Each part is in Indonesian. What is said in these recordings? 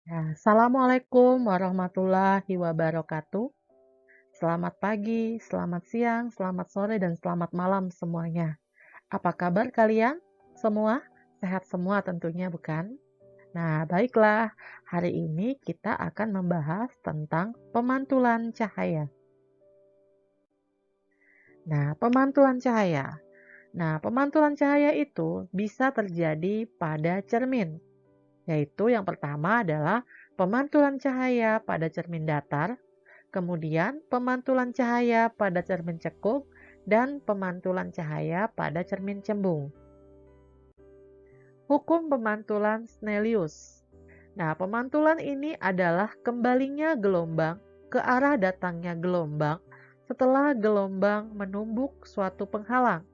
Ya, Assalamualaikum warahmatullahi wabarakatuh. Selamat pagi, selamat siang, selamat sore, dan selamat malam semuanya. Apa kabar kalian? Semua? Sehat semua tentunya, bukan? Nah, baiklah. Hari ini kita akan membahas tentang pemantulan cahaya. Pemantulan cahaya itu bisa terjadi pada cermin, yaitu yang pertama adalah pemantulan cahaya pada cermin datar, kemudian pemantulan cahaya pada cermin cekung, dan pemantulan cahaya pada cermin cembung. Hukum pemantulan Snellius. Nah, pemantulan ini adalah kembalinya gelombang ke arah datangnya gelombang setelah gelombang menumbuk suatu penghalang.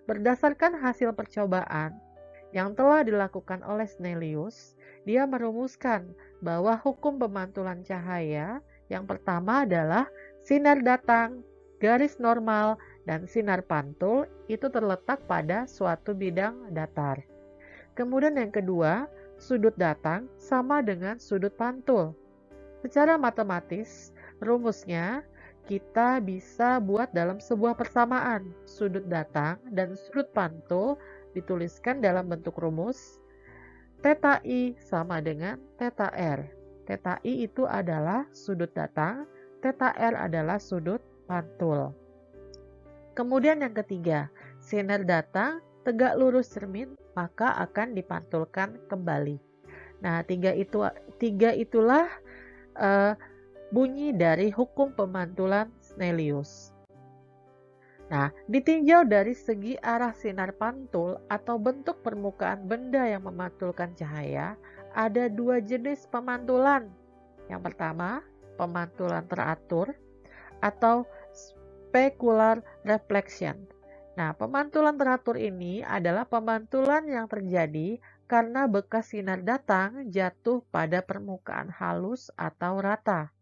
Berdasarkan hasil percobaan yang telah dilakukan oleh Snellius, dia merumuskan bahwa hukum pemantulan cahaya yang pertama adalah sinar datang, garis normal, dan sinar pantul itu terletak pada suatu bidang datar. Kemudian yang kedua, sudut datang sama dengan sudut pantul. Secara matematis, rumusnya kita bisa buat dalam sebuah persamaan. Sudut datang dan sudut pantul dituliskan dalam bentuk rumus Theta I sama dengan Theta R. Theta I itu adalah sudut datang, Theta R adalah sudut pantul. Kemudian yang ketiga, sinar datang tegak lurus cermin maka akan dipantulkan kembali. Nah, tiga itulah bunyi dari hukum pemantulan Snellius. Nah, ditinjau dari segi arah sinar pantul atau bentuk permukaan benda yang memantulkan cahaya, ada dua jenis pemantulan. Yang pertama, pemantulan teratur atau specular reflection. Nah, pemantulan teratur ini adalah pemantulan yang terjadi karena bekas sinar datang jatuh pada permukaan halus atau rata.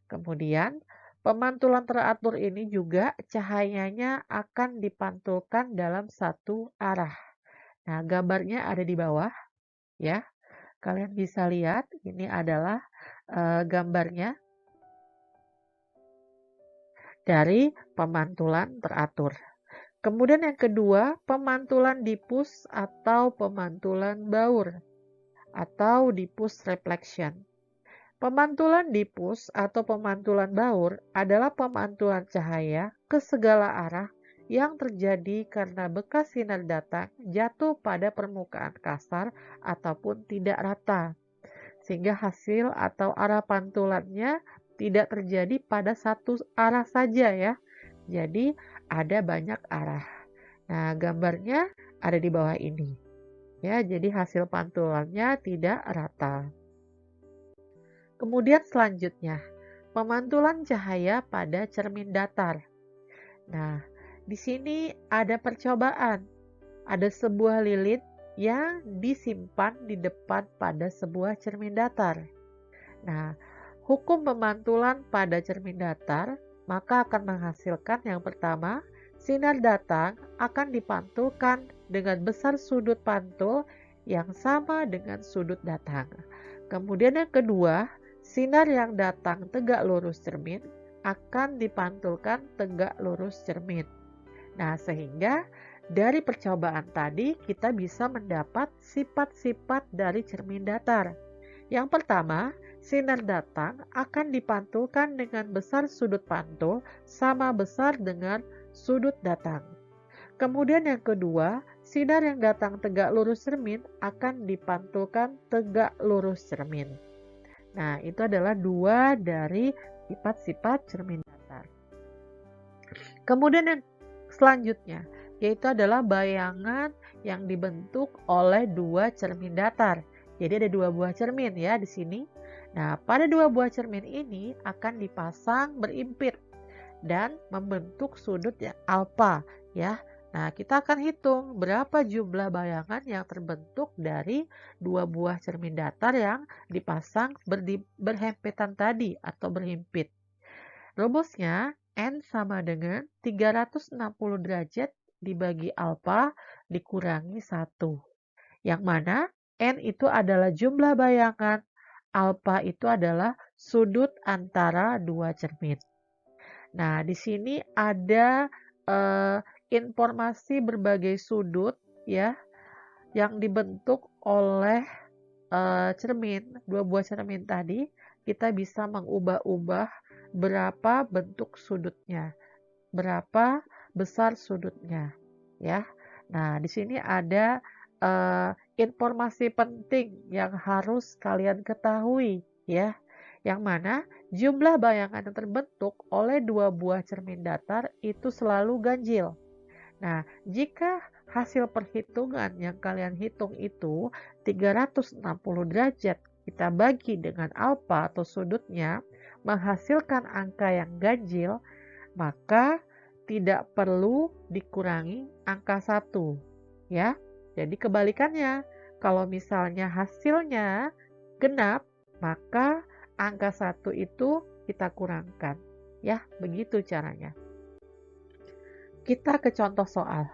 Kemudian, pemantulan teratur ini juga cahayanya akan dipantulkan dalam satu arah. Nah, gambarnya ada di bawah ya. Kalian bisa lihat ini adalah gambarnya dari pemantulan teratur. Kemudian yang kedua, pemantulan diffuse atau pemantulan baur atau diffuse reflection. Pemantulan diffuse atau pemantulan baur adalah pemantulan cahaya ke segala arah yang terjadi karena bekas sinar datang jatuh pada permukaan kasar ataupun tidak rata, sehingga hasil atau arah pantulannya tidak terjadi pada satu arah saja ya. Jadi ada banyak arah. Nah, gambarnya ada di bawah ini. Ya, jadi hasil pantulannya tidak rata. Kemudian selanjutnya, pemantulan cahaya pada cermin datar. Nah, di sini ada percobaan. Ada sebuah lilin yang disimpan di depan pada sebuah cermin datar. Nah, hukum pemantulan pada cermin datar maka akan menghasilkan yang pertama, sinar datang akan dipantulkan dengan besar sudut pantul yang sama dengan sudut datang. Kemudian yang kedua, sinar yang datang tegak lurus cermin akan dipantulkan tegak lurus cermin. Nah, sehingga dari percobaan tadi kita bisa mendapat sifat-sifat dari cermin datar. Yang pertama, sinar datang akan dipantulkan dengan besar sudut pantul sama besar dengan sudut datang. Kemudian yang kedua, sinar yang datang tegak lurus cermin akan dipantulkan tegak lurus cermin. Nah, itu adalah dua dari sifat-sifat cermin datar. Kemudian yang selanjutnya, yaitu adalah bayangan yang dibentuk oleh dua cermin datar. Jadi ada dua buah cermin ya di sini. Nah, pada dua buah cermin ini akan dipasang berimpit dan membentuk sudut yang alfa ya. Nah, kita akan hitung berapa jumlah bayangan yang terbentuk dari dua buah cermin datar yang dipasang berhempetan tadi atau berhimpit. Rumusnya N sama dengan 360 derajat dibagi alfa dikurangi 1. Yang mana N itu adalah jumlah bayangan, Alpha itu adalah sudut antara dua cermin. Nah, di sini ada informasi berbagai sudut ya yang dibentuk oleh cermin, dua buah cermin tadi. Kita bisa mengubah-ubah berapa bentuk sudutnya, berapa besar sudutnya, ya. Nah, di sini ada informasi penting yang harus kalian ketahui, ya. Yang mana jumlah bayangan yang terbentuk oleh dua buah cermin datar itu selalu ganjil. Nah, jika hasil perhitungan yang kalian hitung itu 360 derajat kita bagi dengan alfa atau sudutnya menghasilkan angka yang ganjil, maka tidak perlu dikurangi angka 1. Ya. Jadi kebalikannya, kalau misalnya hasilnya genap, maka angka 1 itu kita kurangkan. Ya, begitu caranya. Kita ke contoh soal.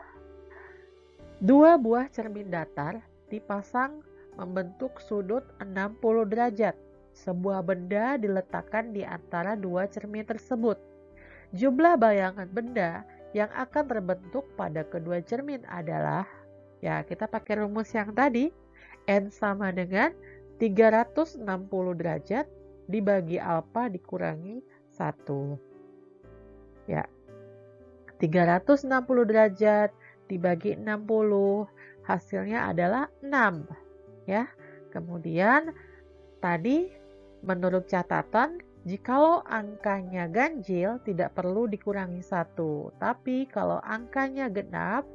Dua buah cermin datar dipasang membentuk sudut 60 derajat. Sebuah benda diletakkan di antara dua cermin tersebut. Jumlah bayangan benda yang akan terbentuk pada kedua cermin adalah, ya kita pakai rumus yang tadi, N sama dengan 360 derajat dibagi alfa dikurangi 1. Ya, 360 derajat dibagi 60, hasilnya adalah 6. Ya. Kemudian tadi menurut catatan, jikalau angkanya ganjil tidak perlu dikurangi 1, tapi kalau angkanya genap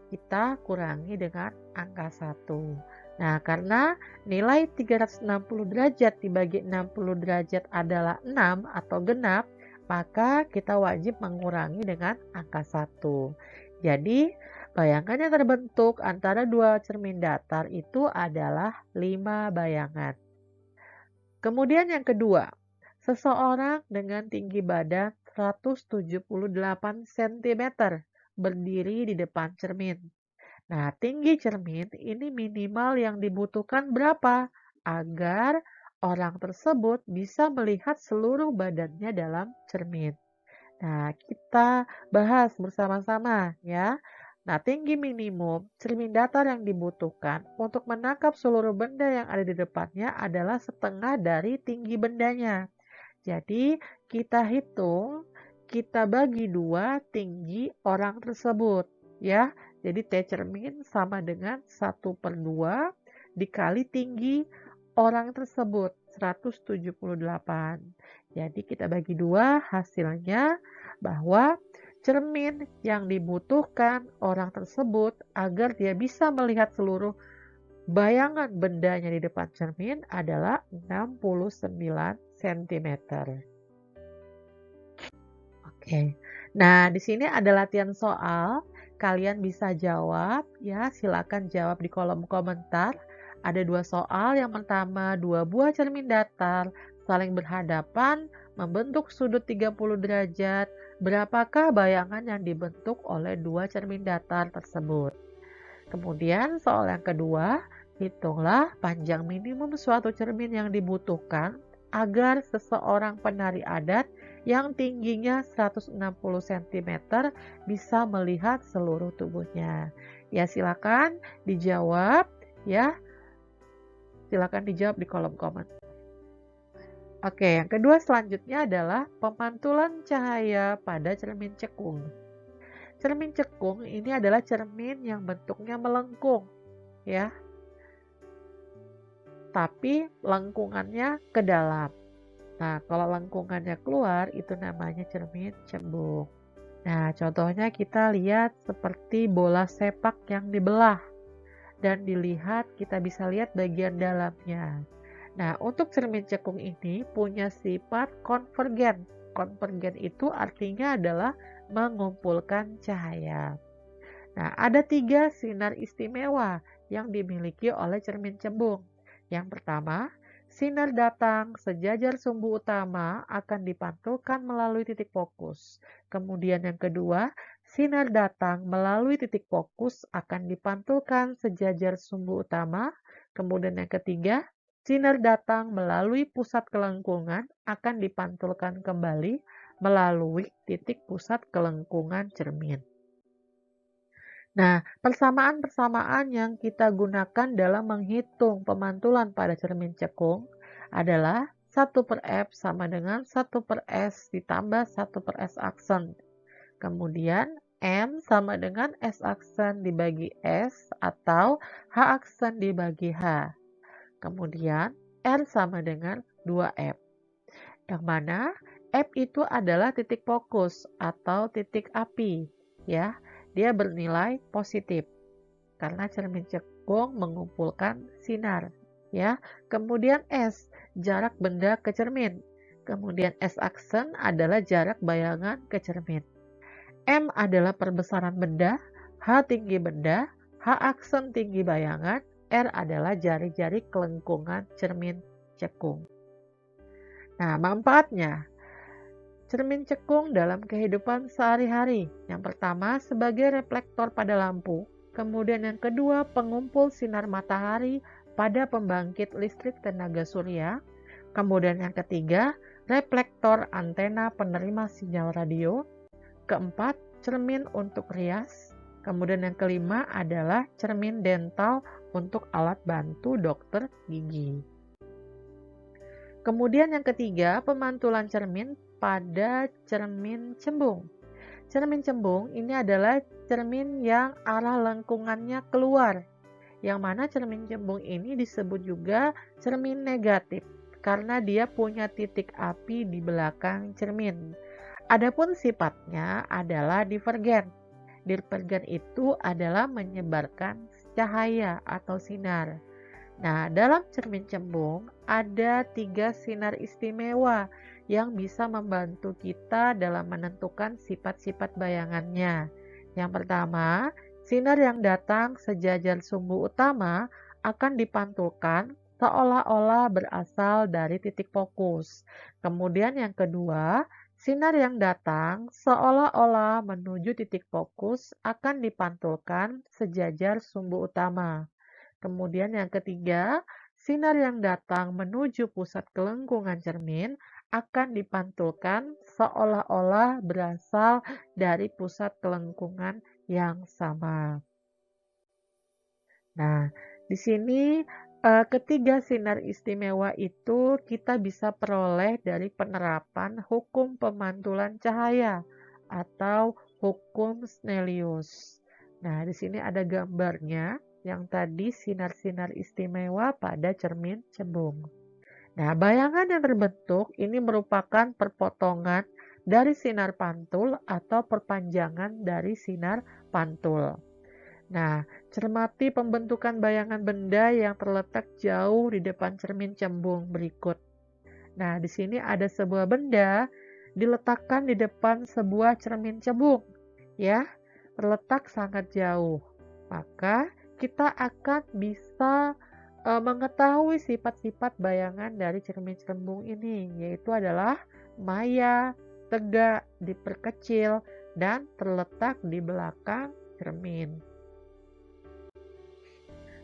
kita kurangi dengan angka 1. Nah, karena nilai 360 derajat dibagi 60 derajat adalah 6 atau genap, maka kita wajib mengurangi dengan angka 1. Jadi, bayangan yang terbentuk antara dua cermin datar itu adalah 5 bayangan. Kemudian yang kedua, seseorang dengan tinggi badan 178 cm berdiri di depan cermin. Nah, tinggi cermin ini minimal yang dibutuhkan berapa agar orang tersebut bisa melihat seluruh badannya dalam cermin. Nah, kita bahas bersama-sama ya. Nah, tinggi minimum cermin datar yang dibutuhkan untuk menangkap seluruh benda yang ada di depannya adalah setengah dari tinggi bendanya. Jadi, kita hitung, kita bagi 2 tinggi orang tersebut ya. Jadi T cermin sama dengan 1/2 dikali tinggi orang tersebut 178. Jadi kita bagi 2, hasilnya bahwa cermin yang dibutuhkan orang tersebut agar dia bisa melihat seluruh bayangan bendanya di depan cermin adalah 69 cm. Oke. Nah, di sini ada latihan soal. Kalian bisa jawab ya, silakan jawab di kolom komentar. Ada 2 soal. Yang pertama, 2 buah cermin datar saling berhadapan membentuk sudut 30 derajat. Berapakah bayangan yang dibentuk oleh 2 cermin datar tersebut? Kemudian soal yang kedua, hitunglah panjang minimum suatu cermin yang dibutuhkan agar seseorang penari adat yang tingginya 160 cm bisa melihat seluruh tubuhnya. Ya, silakan dijawab ya. Silakan dijawab di kolom komen. Oke, yang kedua selanjutnya adalah pemantulan cahaya pada cermin cekung. Cermin cekung ini adalah cermin yang bentuknya melengkung ya. Tapi lengkungannya ke dalam. Nah, kalau lengkungannya keluar, itu namanya cermin cembung. Nah, contohnya kita lihat seperti bola sepak yang dibelah. Dan dilihat, kita bisa lihat bagian dalamnya. Nah, untuk cermin cekung ini punya sifat konvergen. Konvergen itu artinya adalah mengumpulkan cahaya. Nah, ada 3 sinar istimewa yang dimiliki oleh cermin cembung. Yang pertama, sinar datang sejajar sumbu utama akan dipantulkan melalui titik fokus. Kemudian yang kedua, sinar datang melalui titik fokus akan dipantulkan sejajar sumbu utama. Kemudian yang ketiga, sinar datang melalui pusat kelengkungan akan dipantulkan kembali melalui titik pusat kelengkungan cermin. Nah, persamaan-persamaan yang kita gunakan dalam menghitung pemantulan pada cermin cekung adalah 1/F sama dengan 1/S ditambah 1/S aksen. Kemudian M sama dengan S aksen dibagi S atau H aksen dibagi H. Kemudian R sama dengan 2F. Yang mana F itu adalah titik fokus atau titik api, ya. Dia bernilai positif karena cermin cekung mengumpulkan sinar, ya. Kemudian S, jarak benda ke cermin. Kemudian S aksen adalah jarak bayangan ke cermin. M adalah perbesaran benda, H tinggi benda, H aksen tinggi bayangan, R adalah jari-jari kelengkungan cermin cekung. Nah, manfaatnya cermin cekung dalam kehidupan sehari-hari. Yang pertama, sebagai reflektor pada lampu. Kemudian yang kedua, pengumpul sinar matahari pada pembangkit listrik tenaga surya. Kemudian yang ketiga, reflektor antena penerima sinyal radio. Keempat, cermin untuk rias. Kemudian yang kelima adalah cermin dental untuk alat bantu dokter gigi. Kemudian yang ketiga, pemantulan cermin pada cermin cembung. Cermin cembung ini adalah cermin yang arah lengkungannya keluar. Yang mana cermin cembung ini disebut juga cermin negatif karena dia punya titik api di belakang cermin. Adapun sifatnya adalah divergen. Divergen itu adalah menyebarkan cahaya atau sinar. Nah, dalam cermin cembung ada 3 sinar istimewa yang bisa membantu kita dalam menentukan sifat-sifat bayangannya. Yang pertama, sinar yang datang sejajar sumbu utama akan dipantulkan seolah-olah berasal dari titik fokus. Kemudian yang kedua, sinar yang datang seolah-olah menuju titik fokus akan dipantulkan sejajar sumbu utama. Kemudian yang ketiga, sinar yang datang menuju pusat kelengkungan cermin akan dipantulkan seolah-olah berasal dari pusat kelengkungan yang sama. Nah, di sini ketiga sinar istimewa itu kita bisa peroleh dari penerapan hukum pemantulan cahaya atau hukum Snellius. Nah, di sini ada gambarnya yang tadi sinar-sinar istimewa pada cermin cembung. Nah, bayangan yang terbentuk ini merupakan perpotongan dari sinar pantul atau perpanjangan dari sinar pantul. Nah, cermati pembentukan bayangan benda yang terletak jauh di depan cermin cembung berikut. Nah, di sini ada sebuah benda diletakkan di depan sebuah cermin cembung, ya, terletak sangat jauh. Maka kita akan bisa mengetahui sifat-sifat bayangan dari cermin cembung ini, yaitu adalah maya, tegak, diperkecil, dan terletak di belakang cermin.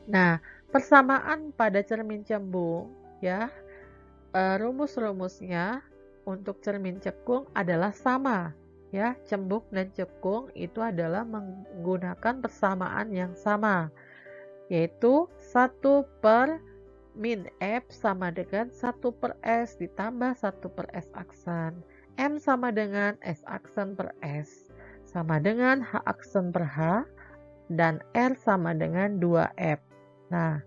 Nah, persamaan pada cermin cembung, ya, rumus-rumusnya untuk cermin cekung adalah sama. Ya, cembung dan cekung itu adalah menggunakan persamaan yang sama, yaitu 1/min F sama dengan 1/S ditambah 1/S aksen. M sama dengan S aksen per S sama dengan H aksen per H dan R sama dengan 2F. Nah,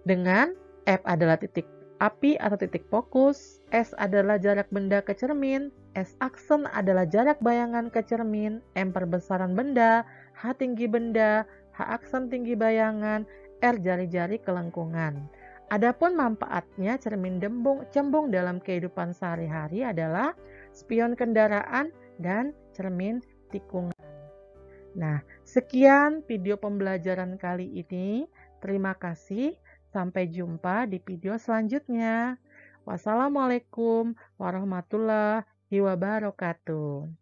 dengan F adalah titik api atau titik fokus, S adalah jarak benda ke cermin, S aksen adalah jarak bayangan ke cermin, M perbesaran benda, H tinggi benda, H aksen tinggi bayangan, R jari-jari kelengkungan. Adapun manfaatnya cermin cembung dalam kehidupan sehari-hari adalah spion kendaraan dan cermin tikungan. Nah, sekian video pembelajaran kali ini. Terima kasih. Sampai jumpa di video selanjutnya. Wassalamualaikum warahmatullahi wabarakatuh.